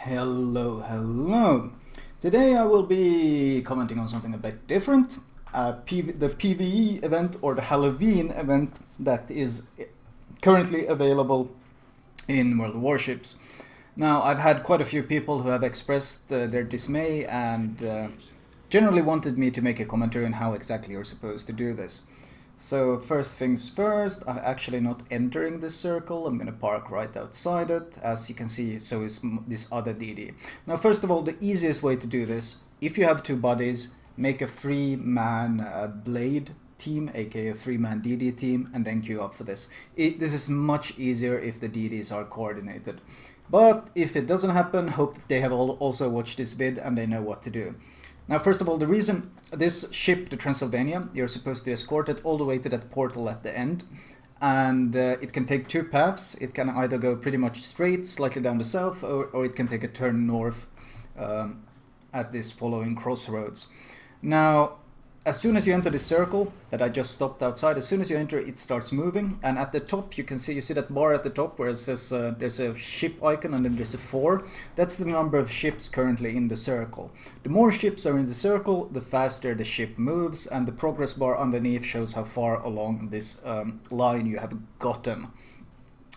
Hello. Today I will be commenting on something a bit different. The PvE event, or the Halloween event, that is currently available in World of Warships. Now, I've had quite a few people who have expressed their dismay and generally wanted me to make a commentary on how exactly you're supposed to do this. So first things first, I'm actually not entering this circle. I'm going to park right outside it. As you can see, so is this other DD. Now first of all, the easiest way to do this, if you have two buddies, make a 3-man blade team, aka a 3-man DD team, and then queue up for this. This is much easier if the DDs are coordinated. But if it doesn't happen, hope they have also watched this vid and they know what to do. Now, first of all, the reason this ship, the Transylvania, you're supposed to escort it all the way to that portal at the end. And it can take two paths. It can either go pretty much straight, slightly down the south, or it can take a turn north at this following crossroads. Now, as soon as you enter the circle that I just stopped outside, as soon as you enter, it starts moving. And at the top, you see that bar at the top where it says there's a ship icon and then there's a 4. That's the number of ships currently in the circle. The more ships are in the circle, the faster the ship moves, and the progress bar underneath shows how far along this line you have gotten.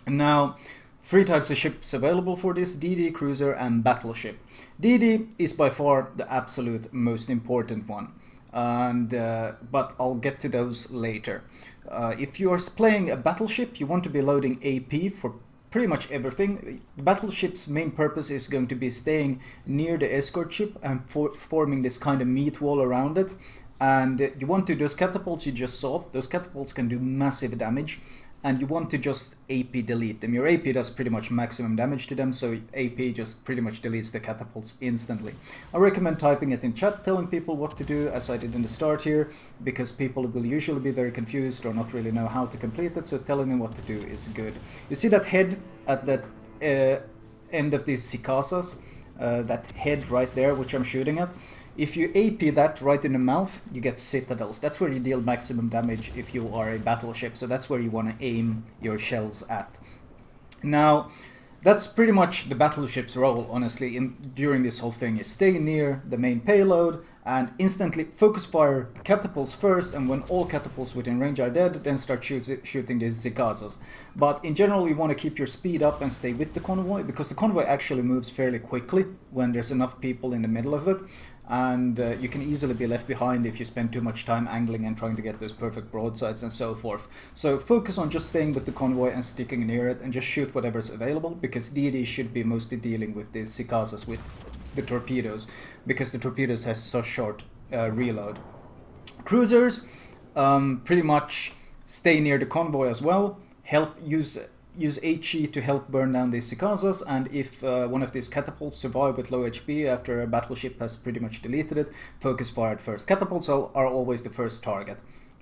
Now, 3 types of ships available for this: DD, cruiser, and battleship. DD is by far the absolute most important one. But I'll get to those later. If you are playing a battleship, you want to be loading AP for pretty much everything. The battleship's main purpose is going to be staying near the escort ship and forming this kind of meat wall around it. And you want to, those catapults you just saw, those catapults can do massive damage, and you want to just AP delete them. Your AP does pretty much maximum damage to them, so AP just pretty much deletes the catapults instantly. I recommend typing it in chat, telling people what to do, as I did in the start here, because people will usually be very confused or not really know how to complete it, so telling them what to do is good. You see that head at that end of these Sikasas, that head right there, which I'm shooting at? If you AP that right in the mouth, you get citadels. That's where you deal maximum damage if you are a battleship, so that's where you want to aim your shells at. Now, that's pretty much the battleship's role, honestly, during this whole thing, is stay near the main payload and instantly focus fire catapults first, and when all catapults within range are dead, then start shooting the Zikazas. But in general, you want to keep your speed up and stay with the convoy, because the convoy actually moves fairly quickly when there's enough people in the middle of it. And you can easily be left behind if you spend too much time angling and trying to get those perfect broadsides and so forth. So focus on just staying with the convoy and sticking near it, and just shoot whatever's available, because DD should be mostly dealing with the Sikasas with the torpedoes, because the torpedoes has such short reload. Cruisers pretty much stay near the convoy as well, help use HE to help burn down these Sikasas, and if one of these catapults survive with low HP after a battleship has pretty much deleted it, focus fire at first. Catapults are always the first target.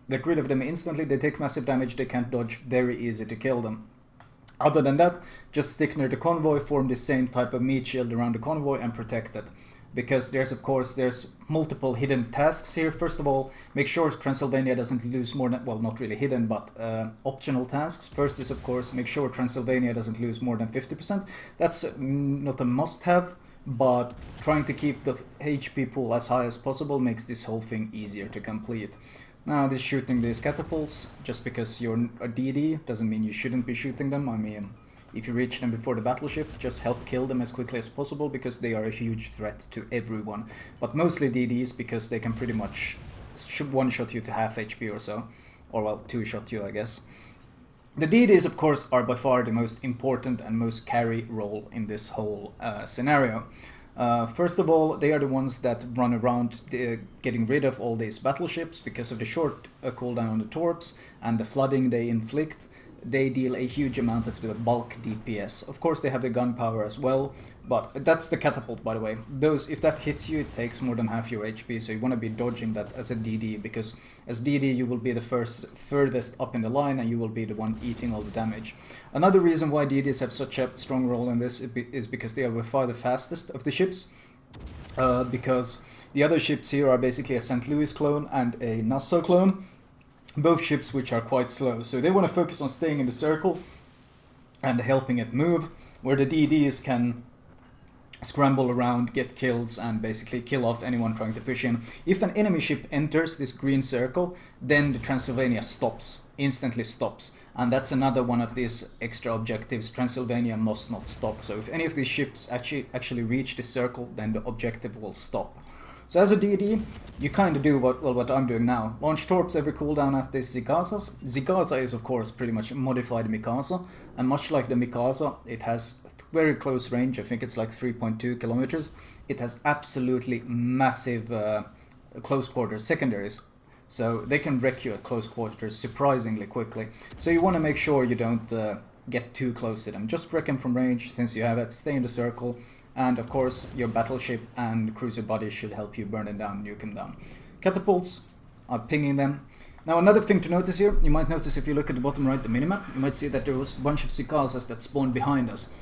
Get rid of them instantly, they take massive damage, they can't dodge, very easy to kill them. Other than that, just stick near the convoy, form the same type of meat shield around the convoy and protect it. Because there's multiple hidden tasks here. First of all, make sure Transylvania doesn't lose more than, well, not really hidden, but optional tasks. First is, of course, make sure Transylvania doesn't lose more than 50%. That's not a must-have, but trying to keep the HP pool as high as possible makes this whole thing easier to complete. Now, this shooting these catapults, just because you're a DD, doesn't mean you shouldn't be shooting them. I mean, if you reach them before the battleships, just help kill them as quickly as possible, because they are a huge threat to everyone. But mostly DDs, because they can pretty much one-shot you to half HP or so. Or, well, 2-shot you, I guess. The DDs, of course, are by far the most important and most carry role in this whole scenario. First of all, they are the ones that run around getting rid of all these battleships, because of the short cooldown on the torps and the flooding they inflict. They deal a huge amount of the bulk DPS. Of course, they have the gunpowder as well, but that's the catapult, by the way. Those, if that hits you, it takes more than half your HP, so you want to be dodging that as a DD, because as DD you will be the furthest up in the line, and you will be the one eating all the damage. Another reason why DDs have such a strong role in this is because they are by far the fastest of the ships, because the other ships here are basically a St. Louis clone and a Nassau clone. Both ships which are quite slow, so they want to focus on staying in the circle and helping it move, where the DDs can scramble around, get kills, and basically kill off anyone trying to push in. If an enemy ship enters this green circle, then the Transylvania stops, instantly stops. And that's another one of these extra objectives. Transylvania must not stop. So if any of these ships actually reach this circle, then the objective will stop. So as a DD, you kind of do what I'm doing now. Launch torps every cooldown at these Zigazas. Zigaza is of course pretty much a modified Mikasa, and much like the Mikasa, it has very close range. I think it's like 3.2 kilometers. It has absolutely massive close quarters secondaries. So they can wreck you at close quarters surprisingly quickly. So you want to make sure you don't get too close to them. Just wreck them from range since you have it. Stay in the circle. And of course, your battleship and cruiser bodies should help you burn them down, nuke them down. Catapults are pinging them. Now another thing to notice here, you might notice if you look at the bottom right, the minimap, you might see that there was a bunch of Zikazas that spawned behind us.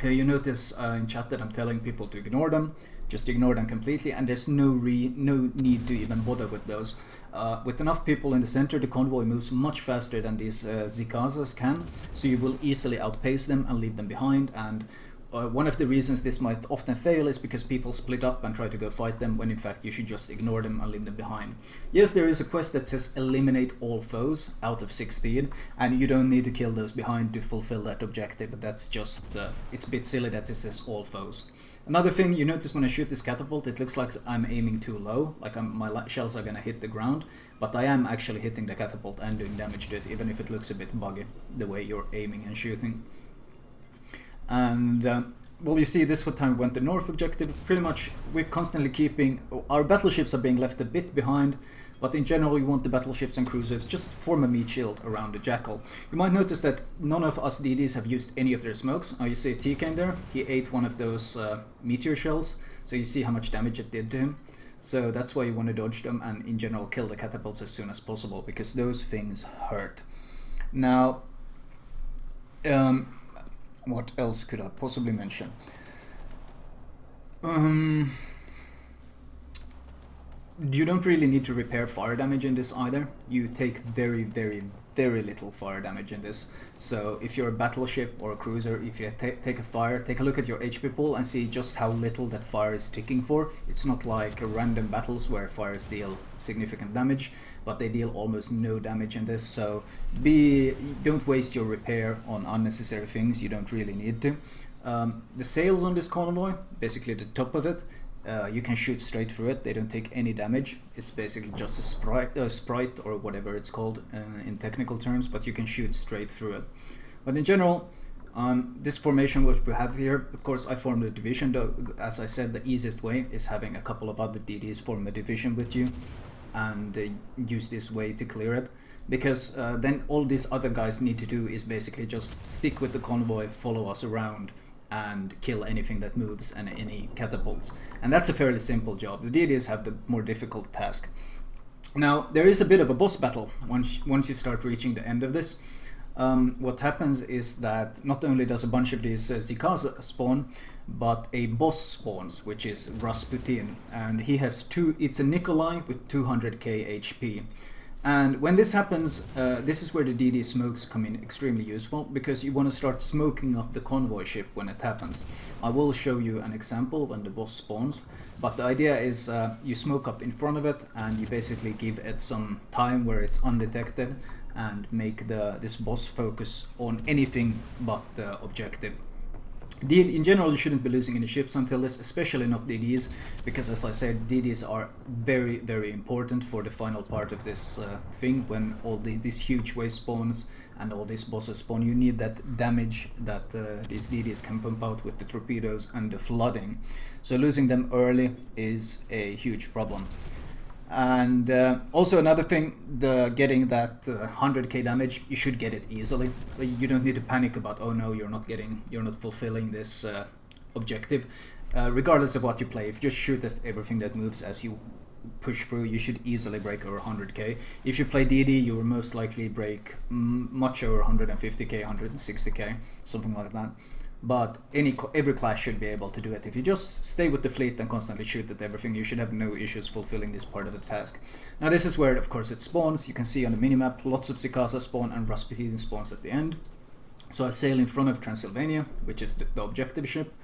Here you notice in chat that I'm telling people to ignore them. Just ignore them completely, and there's no need to even bother with those. With enough people in the center, the convoy moves much faster than these Zikazas can, so you will easily outpace them and leave them behind. And one of the reasons this might often fail is because people split up and try to go fight them, when in fact you should just ignore them and leave them behind. Yes, there is a quest that says eliminate all foes out of 16, and you don't need to kill those behind to fulfill that objective, but that's just, it's a bit silly that it says all foes. Another thing you notice when I shoot this catapult, it looks like I'm aiming too low, like my shells are gonna hit the ground, but I am actually hitting the catapult and doing damage to it, even if it looks a bit buggy the way you're aiming and shooting. And well, you see this time went the north objective. Pretty much we're constantly keeping, our battleships are being left a bit behind, but in general you want the battleships and cruisers just form a meat shield around the Jackal. You might notice that none of us DDs have used any of their smokes. You see TK there, he ate one of those meteor shells, so you see how much damage it did to him. So that's why you want to dodge them and in general kill the catapults as soon as possible, because those things hurt. Now what else could I possibly mention? You don't really need to repair fire damage in this either. You take very little fire damage in this. So if you're a battleship or a cruiser, if you take a fire, take a look at your HP pool and see just how little that fire is ticking for. It's not like random battles where fires deal significant damage, but they deal almost no damage in this. So don't waste your repair on unnecessary things you don't really need to. The sails on this convoy, basically the top of it, you can shoot straight through it. They don't take any damage. It's basically just a sprite or whatever it's called in technical terms, but you can shoot straight through it. But in general, this formation which we have here, of course I formed a division, though as I said, the easiest way is having a couple of other DDs form a division with you and use this way to clear it, because then all these other guys need to do is basically just stick with the convoy, follow us around, and kill anything that moves and any catapults. And that's a fairly simple job. The DDs have the more difficult task. Now, there is a bit of a boss battle once you start reaching the end of this. What happens is that not only does a bunch of these Zikaz spawn, but a boss spawns, which is Rasputin. And he has it's a Nikolai with 200k HP. And when this happens, this is where the DD smokes come in extremely useful, because you want to start smoking up the convoy ship when it happens. I will show you an example when the boss spawns, but the idea is you smoke up in front of it and you basically give it some time where it's undetected and make this boss focus on anything but the objective. In general, you shouldn't be losing any ships until this, especially not DDs, because as I said, DDs are very important for the final part of this thing. When all these huge wave spawns and all these bosses spawn, you need that damage that these DDs can pump out with the torpedoes and the flooding. So losing them early is a huge problem. And also another thing, getting that 100k damage, you should get it easily. You don't need to panic about, oh no, you're not fulfilling this objective. Regardless of what you play, if you just shoot at everything that moves as you push through, you should easily break over 100k. If you play DD, you will most likely break much over 150k, 160k, something like that. But every class should be able to do it. If you just stay with the fleet and constantly shoot at everything, you should have no issues fulfilling this part of the task. Now this is where, of course, it spawns. You can see on the minimap, lots of Zikasa spawn and Rasputin spawns at the end. So I sail in front of Transylvania, which is the objective ship,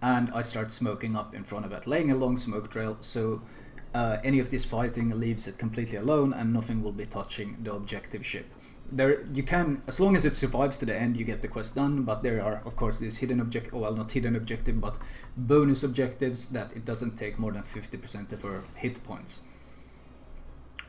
and I start smoking up in front of it, laying a long smoke trail, so any of this fighting leaves it completely alone and nothing will be touching the objective ship. There, you can, as long as it survives to the end, you get the quest done, but there are, of course, these hidden objective, well, not hidden objective, but bonus objectives that it doesn't take more than 50% of her hit points.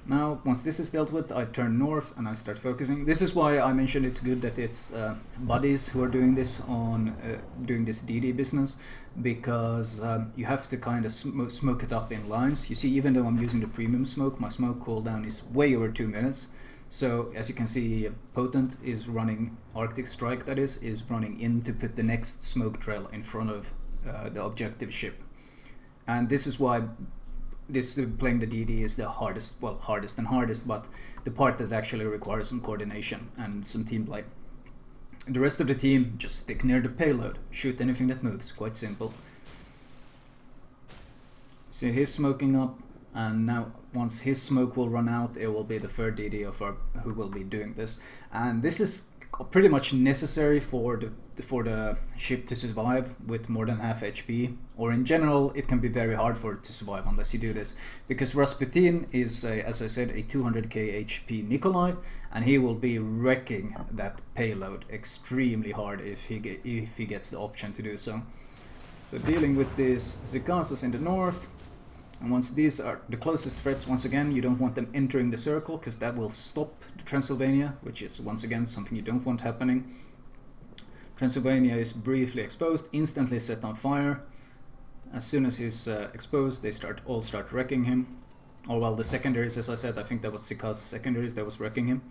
Now, once this is dealt with, I turn north and I start focusing. This is why I mentioned it's good that it's buddies who are doing this on doing this DD business, because you have to kind of smoke it up in lines. You see, even though I'm using the premium smoke, my smoke cooldown is way over 2 minutes. So as you can see, Potent is running, Arctic Strike that is running in to put the next smoke trail in front of the objective ship. And this is why this playing the DD is the hardest, well, hardest and hardest, but the part that actually requires some coordination and some team play. The rest of the team just stick near the payload, shoot anything that moves, quite simple. So he's smoking up, and now once his smoke will run out, it will be the third DD of our who will be doing this. And this is pretty much necessary for the ship to survive with more than half HP, or in general it can be very hard for it to survive unless you do this, because Rasputin is as I said, a 200k HP Nikolai, and he will be wrecking that payload extremely hard if he gets the option to do so. So dealing with these Zikasas in the north, and once these are the closest threats, once again, you don't want them entering the circle, because that will stop the Transylvania, which is once again something you don't want happening. Transylvania is briefly exposed, instantly set on fire. As soon as he's exposed, they all start wrecking him. Or well, the secondaries, as I said, I think that was Zikasa's secondaries that was wrecking him.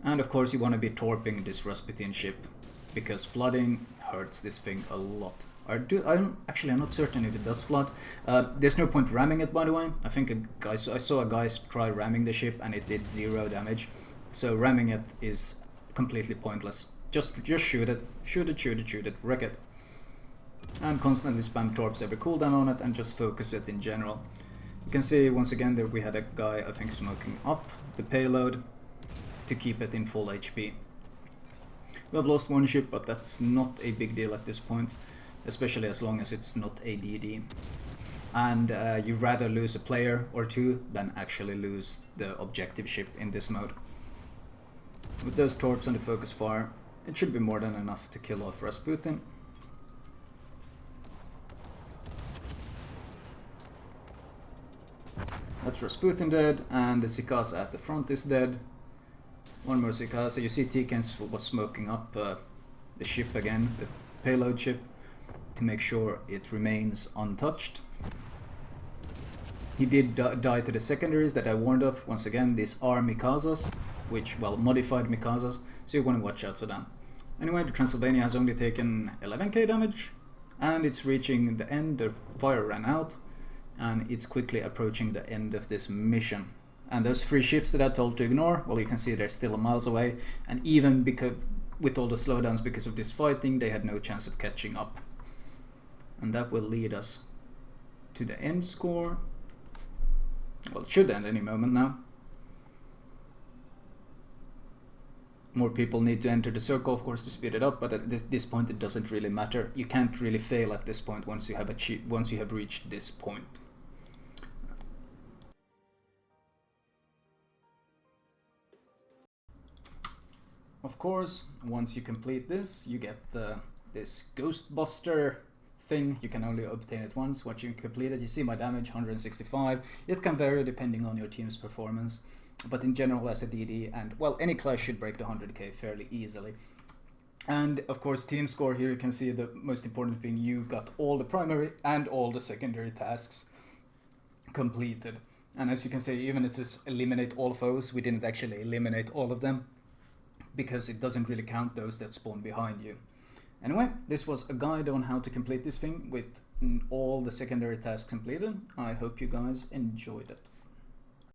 And of course you want to be torping this Rasputin ship, because flooding hurts this thing a lot. I'm not certain if it does flood. There's no point ramming it, by the way. I think I saw a guy try ramming the ship and it did 0 damage. So ramming it is completely pointless. Just shoot it, wreck it. And constantly spam torps every cooldown on it and just focus it in general. You can see once again that we had a guy, I think, smoking up the payload to keep it in full HP. We have lost one ship, but that's not a big deal at this point, especially as long as it's not a DD. And you'd rather lose a player or two than actually lose the objective ship in this mode. With those torps and the focus fire, it should be more than enough to kill off Rasputin. That's Rasputin dead, and the Zikasa at the front is dead. One more Zikasa. You see Tikens was smoking up the ship again, the payload ship, to make sure it remains untouched. He did die to the secondaries that I warned of. Once again, these are Mikazas, which, well, modified Mikazas, so you want to watch out for them. Anyway, the Transylvania has only taken 11k damage, and it's reaching the end. The fire ran out, and it's quickly approaching the end of this mission. And those 3 ships that I told to ignore, well, you can see they're still miles away, and even because with all the slowdowns because of this fighting, they had no chance of catching up. And that will lead us to the end score. Well, it should end any moment now. More people need to enter the circle, of course, to speed it up, but at this point it doesn't really matter. You can't really fail at this point once you have reached this point. Of course, once you complete this, you get this Ghostbuster thing. You can only obtain it once. Once you complete it, you see my damage, 165. It can vary depending on your team's performance, but in general, as a DD, and well, any class should break the 100k fairly easily. And of course, team score, here you can see the most important thing: you got all the primary and all the secondary tasks completed. And as you can see, even if it says eliminate all foes, we didn't actually eliminate all of them, because it doesn't really count those that spawn behind you. Anyway, this was a guide on how to complete this thing with all the secondary tasks completed. I hope you guys enjoyed it.